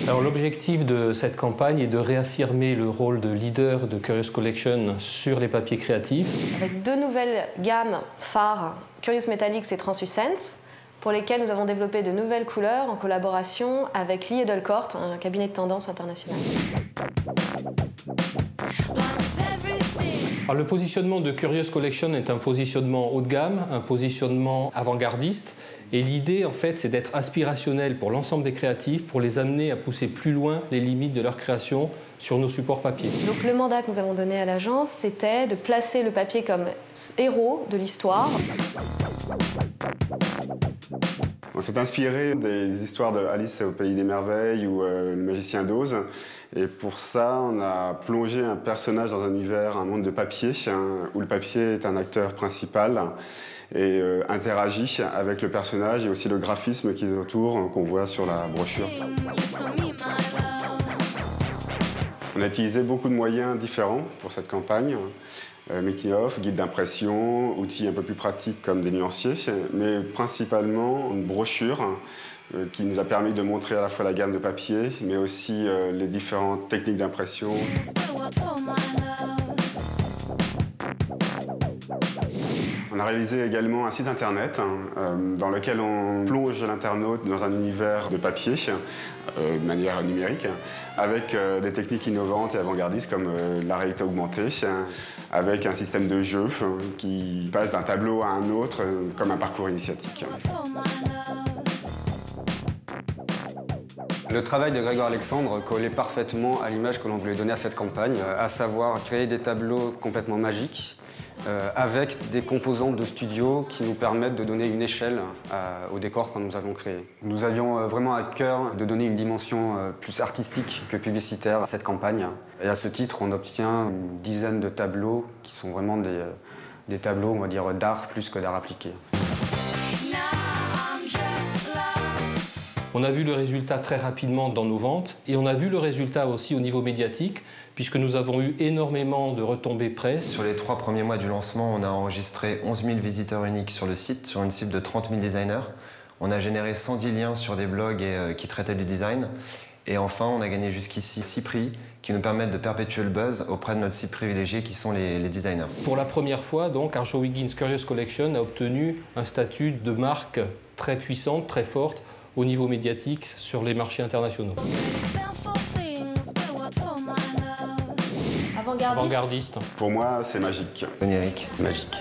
Alors l'objectif de cette campagne est de réaffirmer le rôle de leader de Curious Collection sur les papiers créatifs. Avec deux nouvelles gammes phares, Curious Metallics et Translucence, pour lesquelles nous avons développé de nouvelles couleurs en collaboration avec Lee Edelcourt, un cabinet de tendance international. Alors, le positionnement de Curious Collection est un positionnement haut de gamme, un positionnement avant-gardiste. Et l'idée, en fait, c'est d'être aspirationnel pour l'ensemble des créatifs, pour les amener à pousser plus loin les limites de leur création sur nos supports papier. Donc le mandat que nous avons donné à l'agence, c'était de placer le papier comme héros de l'histoire. On s'est inspiré des histoires de Alice au Pays des Merveilles ou Le Magicien d'Oz. Et pour ça, on a plongé un personnage dans un univers, un monde de papier, où le papier est un acteur principal et interagit avec le personnage et aussi le graphisme qui est autour, qu'on voit sur la brochure. On a utilisé beaucoup de moyens différents pour cette campagne. Making-of, guide d'impression, outils un peu plus pratiques comme des nuanciers, mais principalement une brochure qui nous a permis de montrer à la fois la gamme de papier, mais aussi les différentes techniques d'impression. On a réalisé également un site internet dans lequel on plonge l'internaute dans un univers de papier de manière numérique, avec des techniques innovantes et avant-gardistes comme la réalité augmentée, avec un système de jeu qui passe d'un tableau à un autre comme un parcours initiatique. Le travail de Grégoire Alexandre collait parfaitement à l'image que l'on voulait donner à cette campagne, à savoir créer des tableaux complètement magiques, avec des composantes de studio qui nous permettent de donner une échelle au décor que nous avons créé. Nous avions vraiment à cœur de donner une dimension plus artistique que publicitaire à cette campagne. Et à ce titre, on obtient une dizaine de tableaux qui sont vraiment des tableaux, on va dire, d'art plus que d'art appliqué. On a vu le résultat très rapidement dans nos ventes et on a vu le résultat aussi au niveau médiatique puisque nous avons eu énormément de retombées presse. Sur les 3 premiers mois du lancement, on a enregistré 11 000 visiteurs uniques sur le site, sur une cible de 30 000 designers. On a généré 110 liens sur des blogs qui traitaient du design. Et enfin, on a gagné jusqu'ici 6 prix qui nous permettent de perpétuer le buzz auprès de notre cible privilégiée qui sont les designers. Pour la première fois, donc, Arjo Wiggins Curious Collection a obtenu un statut de marque très puissante, très forte au niveau médiatique sur les marchés internationaux. Avant-gardiste. Avant-gardiste. Pour moi, c'est magique. Onirique. Magique.